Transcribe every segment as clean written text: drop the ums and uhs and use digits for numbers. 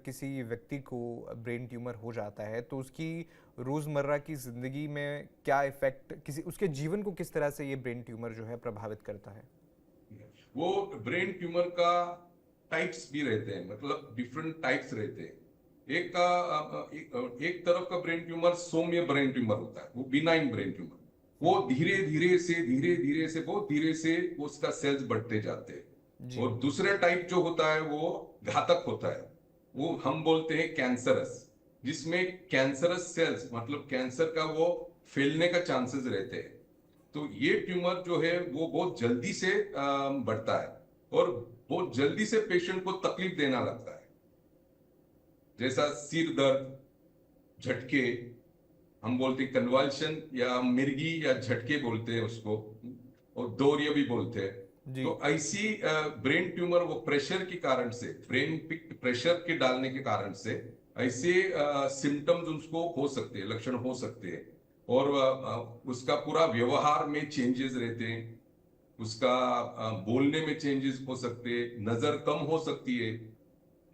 किसी व्यक्ति को ब्रेन ट्यूमर हो जाता है तो उसकी रोज़मर्रा की ज़िंदगी में क्या इफ़ेक्ट, किसी उसके जीवन को किस तरह से ये ब्रेन ट्यूमर जो है प्रभावित करता है? वो ब्रेन ट्यूमर का टाइप्स भी रहते हैं, मतलब डिफरेंट टाइप्स रहते हैं। एक तरफ का ब्रेन ट्यूमर सौम्य ब्रेन ट्यूमर होता है, वो बिनाइन ब्रेन ट्यूमर। वो धीरे धीरे से बहुत धीरे से उसका सेल्स बढ़ते जाते हैं। जी। और दूसरे टाइप जो होता है वो घातक होता है, वो हम बोलते हैं कैंसरस, जिसमें कैंसरस सेल्स मतलब कैंसर का वो फैलने का चांसेस रहते हैं। तो ये ट्यूमर जो है वो बहुत जल्दी से बढ़ता है और बहुत जल्दी से पेशेंट को तकलीफ देना लगता है, जैसा सिर दर्द, झटके, हम बोलते हैं कन्वल्शन या मिर्गी या झटके बोलते हैं उसको, और दौर्य भी बोलते हैं। जी। तो ऐसी ब्रेन ट्यूमर वो प्रेशर के कारण से, ब्रेन प्रेशर के डालने के कारण से ऐसे सिम्टम्स उसको हो सकते हैं, लक्षण हो सकते हैं। और उसका पूरा व्यवहार में चेंजेस रहते हैं, उसका बोलने में चेंजेस हो सकते हैं, नजर कम हो सकती है,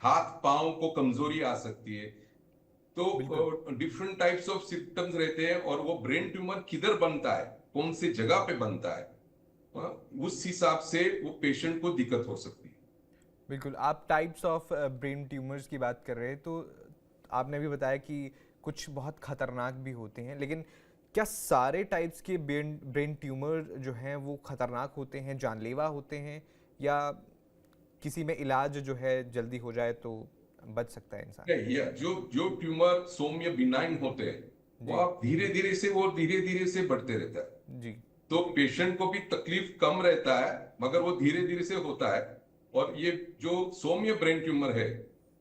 हाथ पांव को कमजोरी आ सकती है। बिल्कुल। तो डिफरेंट टाइप्स ऑफ सिम्टम्स रहते हैं, और वो ब्रेन ट्यूमर किधर बनता है, कौन सी जगह पे बनता है, उस हिसाब से वो पेशेंट को दिक्कत हो सकती है। बिल्कुल, आप टाइप्स ऑफ ब्रेन ट्यूमर्स की बात कर रहे हैं, तो आपने भी बताया कि कुछ बहुत खतरनाक भी होते हैं, लेकिन क्या सारे टाइप्स के ब्रेन ब्रेन ट्यूमर जो हैं वो खतरनाक होते हैं, जानलेवा होते हैं, या किसी में इलाज जो है जल्दी हो जाए तो बच सकता है इंसान? नहीं, या जो जो ट्यूमर सौम्य बिनाइन होते हैं, वो जी। आप धीरे धीरे से बढ़ते रहता है। जी। तो पेशेंट को भी तकलीफ कम रहता है, मगर वो धीरे धीरे से होता है। और ये जो सौम्य ब्रेन ट्यूमर है,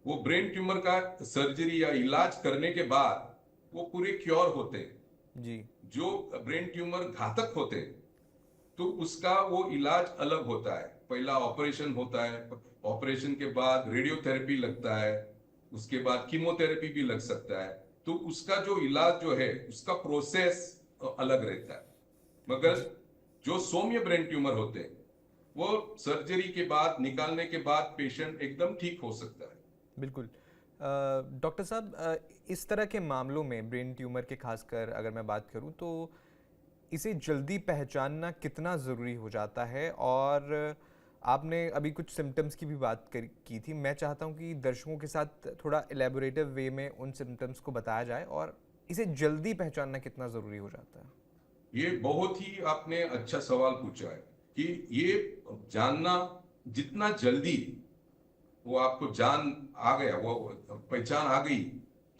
वो ब्रेन ट्यूमर का सर्जरी या इलाज करने के बाद वो पूरे क्योर होते हैं। जी। जो ब्रेन ट्यूमर घातक होते हैं, तो उसका वो इलाज अलग होता है। पहला ऑपरेशन होता है, ऑपरेशन के बाद रेडियोथेरेपी लगता है, उसके बाद कीमोथेरेपी भी लग सकता है। तो उसका जो इलाज जो है उसका प्रोसेस अलग रहता है। मगर जी। जो सौम्य ब्रेन ट्यूमर होते हैं, वो सर्जरी के बाद, निकालने के बाद पेशेंट एकदम ठीक हो सकता है। बिल्कुल। डॉक्टर साहब, इस तरह के मामलों में ब्रेन ट्यूमर के खासकर अगर मैं बात करूं तो इसे जल्दी पहचानना कितना ज़रूरी हो जाता है? और आपने अभी कुछ सिम्टम्स की भी बात की थी, मैं चाहता हूं कि दर्शकों के साथ थोड़ा एलेबोरेटिव वे में उन सिम्टम्स को बताया जाए और इसे जल्दी पहचानना कितना ज़रूरी हो जाता है। ये बहुत ही आपने अच्छा सवाल पूछा है कि ये जानना जितना जल्दी वो आपको जान आ गया, वो पहचान आ गई,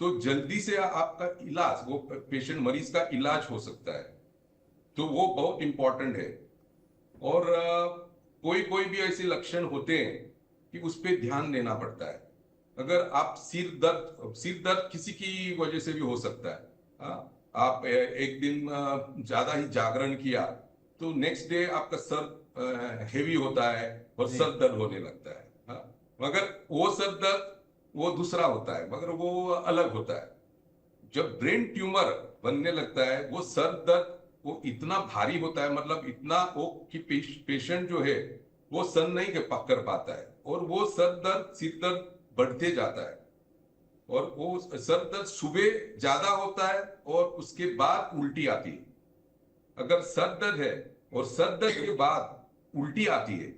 तो जल्दी से आपका इलाज, वो पेशेंट मरीज का इलाज हो सकता है। तो वो बहुत इंपॉर्टेंट है। और कोई कोई भी ऐसे लक्षण होते हैं कि उस पर ध्यान देना पड़ता है। अगर आप सिर दर्द किसी की वजह से भी हो सकता है। आप एक दिन ज्यादा ही जागरण किया, तो नेक्स्ट डे आपका सर हेवी होता है और जी। सर दर्द होने लगता है। मगर वो सर दर्द वो दूसरा होता है, मगर वो अलग होता है। जब ब्रेन ट्यूमर बनने लगता है, वो सर दर्द वो इतना भारी होता है, मतलब इतना वो कि पेशेंट जो है वो सहन नहीं कर पाता है, और वो सर दर्द, सिर दर्द बढ़ते जाता है। और वो सर दर्द सुबह ज्यादा होता है और उसके बाद उल्टी आती है। अगर सर दर्द है और सर दर्द के बाद उल्टी आती है,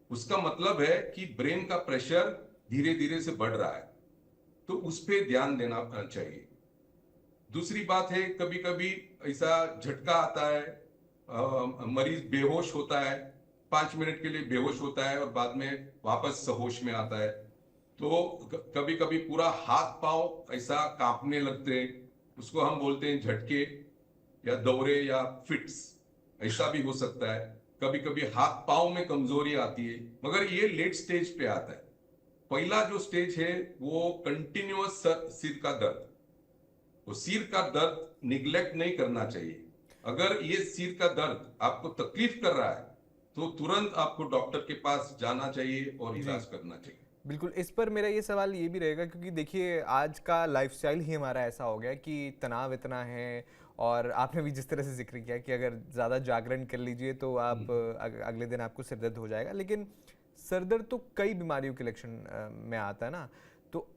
उसका मतलब है कि ब्रेन का प्रेशर धीरे धीरे से बढ़ रहा है। तो उस पर ध्यान देना चाहिए। दूसरी बात है, कभी कभी ऐसा झटका आता है, मरीज बेहोश होता है, 5 मिनट के लिए बेहोश होता है और बाद में वापस होश में आता है। तो कभी कभी पूरा हाथ पांव ऐसा कांपने लगते हैं, उसको हम बोलते हैं झटके या दौरे या फिट्स, ऐसा भी हो सकता है। कभी कभी हाथ पांव में कमजोरी आती है, मगर ये लेट स्टेज पे आता है। पहला जो स्टेज है वो कंटिन्यूअस सिर का दर्द, वो सिर का दर्द निग्लेक्ट नहीं करना चाहिए। अगर ये सिर का दर्द आपको तकलीफ कर रहा है, तो तुरंत आपको डॉक्टर के पास जाना चाहिए और जी। इलाज करना चाहिए। बिल्कुल, इस पर मेरा ये सवाल ये भी रहेगा, क्योंकि देखिए आज का लाइफ़स्टाइल ही हमारा ऐसा हो गया कि तनाव इतना है, और आपने भी जिस तरह से ज़िक्र किया कि अगर ज़्यादा जागरण कर लीजिए तो आप अगले दिन आपको सिर दर्द हो जाएगा। लेकिन सर दर्द तो कई बीमारियों के लक्षण में आता है ना, तो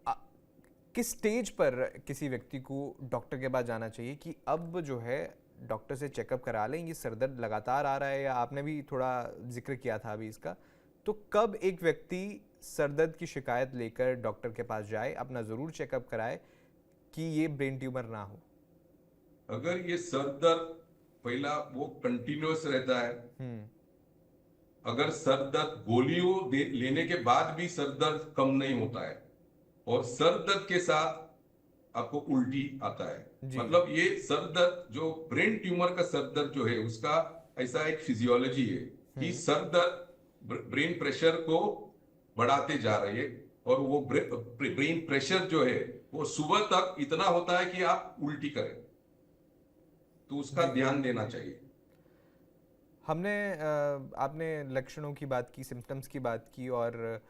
किस स्टेज पर किसी व्यक्ति को डॉक्टर के पास जाना चाहिए कि अब जो है डॉक्टर से चेकअप करा लें, ये सर दर्द लगातार आ रहा है, या आपने भी थोड़ा जिक्र किया था अभी इसका, तो कब एक व्यक्ति सर दर्द की शिकायत लेकर डॉक्टर के पास जाए, अपना ज़रूर चेकअप कराए कि ये ब्रेन ट्यूमर ना हो? अगर ये सर दर्द पहला वो कंटिन्यूअस रहता है, अगर सर दर्द गोलियों लेने के बाद भी सर दर्द कम नहीं होता है, और सर दर्द के साथ आपको उल्टी आता है, मतलब ये सर दर्द जो ब्रेन ट्यूमर का सर दर्द जो है उसका ऐसा एक फिजियोलॉजी है कि सर दर्द ब्रेन प्रेशर को बढ़ाते जा रही है, और वो ब्रेन प्रेशर जो है वो सुबह तक इतना होता है कि आप उल्टी करें, तो उसका ध्यान देना चाहिए। हमने आपने लक्षणों की बात की, सिम्टम्स की बात की, और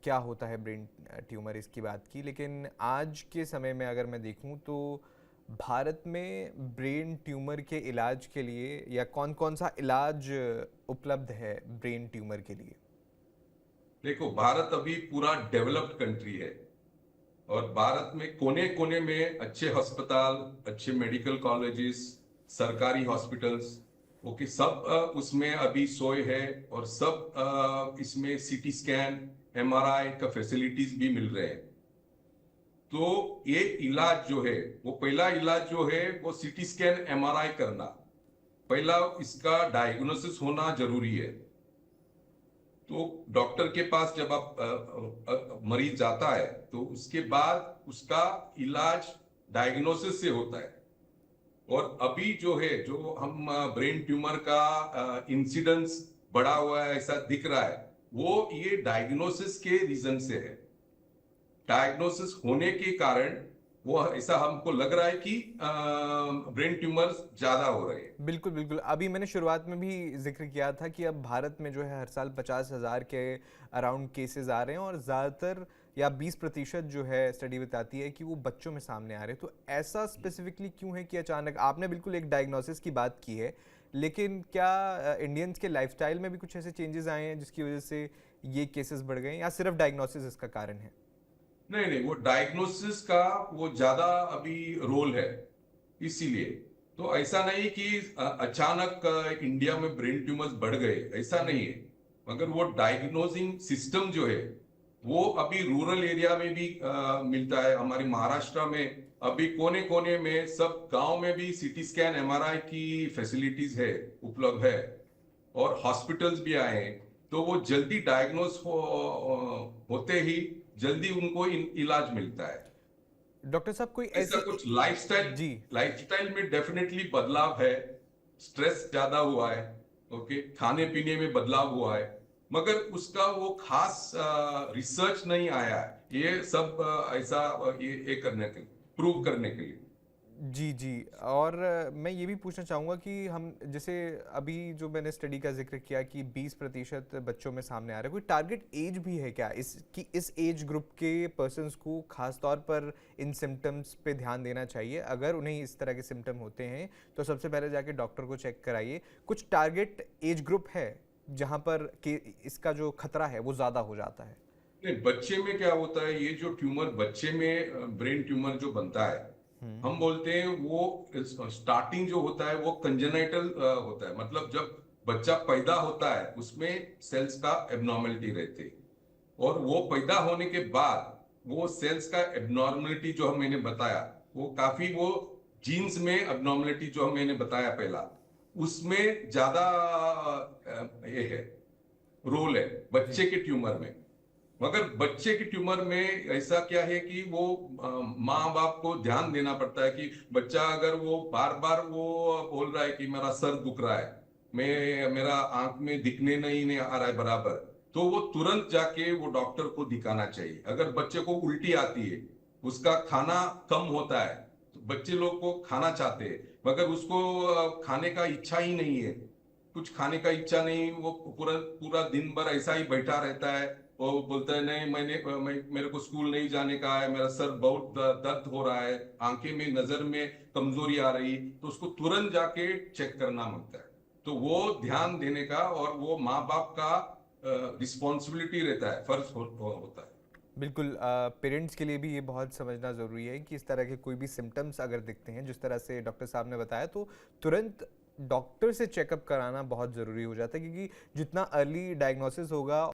क्या होता है ब्रेन ट्यूमर इसकी बात की, लेकिन आज के समय में अगर मैं देखूं तो भारत में ब्रेन ट्यूमर के इलाज के लिए या कौन कौन सा इलाज उपलब्ध है ब्रेन ट्यूमर के लिए? देखो, भारत अभी पूरा डेवलप्ड कंट्री है, और भारत में कोने कोने में अच्छे अस्पताल, अच्छे मेडिकल कॉलेजेस, सरकारी हॉस्पिटल्स, ओके, सब उसमें अभी सोए है, और सब इसमें सीटी स्कैन, एमआरआई का फैसिलिटीज भी मिल रहे हैं। तो ये इलाज जो है, वो पहला इलाज जो है वो सीटी स्कैन, एमआरआई करना, पहला इसका डायग्नोसिस होना जरूरी है। तो डॉक्टर के पास जब आप मरीज जाता है तो उसके बाद उसका इलाज डायग्नोसिस से होता है। और अभी जो है, जो हम ब्रेन ट्यूमर का इंसिडेंस बढ़ा हुआ है ऐसा दिख रहा है, वो ये डायग्नोसिस के रीजन से है। डायग्नोसिस होने के कारण वो ऐसा हमको लग रहा है कि ब्रेन ट्यूमर ज्यादा हो रहे हैं। बिल्कुल बिल्कुल, अभी मैंने शुरुआत में भी जिक्र किया था कि अब भारत में जो है हर साल 50,000 के अराउंड केसेस आ रहे हैं, और ज़्यादातर या 20% जो है स्टडी बताती है कि वो बच्चों में सामने आ रहे हैं। तो ऐसा स्पेसिफिकली क्यों है कि अचानक, आपने बिल्कुल एक डायग्नोसिस की बात की है, लेकिन क्या इंडियन्स के लाइफस्टाइल में भी कुछ ऐसे चेंजेस आए हैं जिसकी वजह से ये केसेस बढ़ गए हैं, या सिर्फ डायग्नोसिस इसका कारण है? नहीं नहीं, वो डायग्नोसिस का वो ज्यादा अभी रोल है, इसीलिए। तो ऐसा नहीं कि अचानक इंडिया में ब्रेन ट्यूमर्स बढ़ गए, ऐसा नहीं है। मगर वो डायग्नोसिंग सिस्टम जो है वो अभी रूरल एरिया में भी मिलता है। हमारे महाराष्ट्र में अभी कोने कोने में, सब गांव में भी सीटी स्कैन, एमआरआई की फैसिलिटीज है, उपलब्ध है, और हॉस्पिटल्स भी आए हैं। तो वो जल्दी डायग्नोस होते ही जल्दी उनको इलाज मिलता है। डॉक्टर साहब, कोई ऐसा ऐसी कुछ लाइफस्टाइल में डेफिनेटली बदलाव है। स्ट्रेस ज्यादा हुआ है, ओके, खाने पीने में बदलाव हुआ है, मगर उसका वो खास रिसर्च नहीं आया है। ये सब ऐसा ये करने के लिए, प्रूव करने के लिए। जी जी, और मैं ये भी पूछना चाहूँगा कि हम जैसे अभी जो मैंने स्टडी का जिक्र किया कि 20% बच्चों में सामने आ रहा है, कोई टारगेट एज भी है क्या कि इस एज ग्रुप के पर्सन्स को खास तौर पर इन सिम्टम्स पे ध्यान देना चाहिए? अगर उन्हें इस तरह के सिम्टम होते हैं तो सबसे पहले जाके डॉक्टर को चेक कराइए। कुछ टारगेट एज ग्रुप है जहाँ पर कि इसका जो खतरा है वो ज़्यादा हो जाता है? नहीं, बच्चे में क्या होता है, ये जो ट्यूमर बच्चे में ब्रेन ट्यूमर जो बनता है, हम बोलते हैं वो स्टार्टिंग जो होता है वो कंजेनाइटल होता है। मतलब जब बच्चा पैदा होता है उसमें सेल्स का एबनॉर्मलिटी रहती है, और वो पैदा होने के बाद वो सेल्स का एबनॉर्मलिटी जो मैंने बताया, वो काफी वो जीन्स में एबनॉर्मलिटी जो मैंने बताया पहला, उसमें ज्यादा ये है, रोल है बच्चे के ट्यूमर में। मगर बच्चे की ट्यूमर में ऐसा क्या है कि वो माँ बाप को ध्यान देना पड़ता है कि बच्चा अगर वो बार बार वो बोल रहा है कि मेरा सर दुख रहा है, मेरा आंख में दिखने नहीं आ रहा है बराबर, तो वो तुरंत जाके वो डॉक्टर को दिखाना चाहिए। अगर बच्चे को उल्टी आती है, उसका खाना कम होता है, तो बच्चे लोग को खाना चाहते हैं मगर उसको खाने का इच्छा ही नहीं है, कुछ खाने का इच्छा नहीं, वो पूरा पूरा दिन भर ऐसा ही बैठा रहता है। वो बोलता है नहीं, मेरे को स्कूल नहीं जाने का है, मेरा सर बहुत दर्द हो रहा है, आंखें में, नजर में कमजोरी आ रही, तो उसको तुरंत जाके चेक करना होता है। तो वो ध्यान देने का और वो माँ बाप का रिस्पॉन्सिबिलिटी रहता है, फर्ज होता है। बिल्कुल पेरेंट्स के लिए भी ये बहुत समझना ज़रूरी है कि इस तरह के कोई भी सिम्टम्स अगर दिखते हैं जिस तरह से डॉक्टर साहब ने बताया, तो तुरंत डॉक्टर से चेकअप कराना बहुत ज़रूरी हो जाता है, क्योंकि जितना अर्ली डायग्नोसिस होगा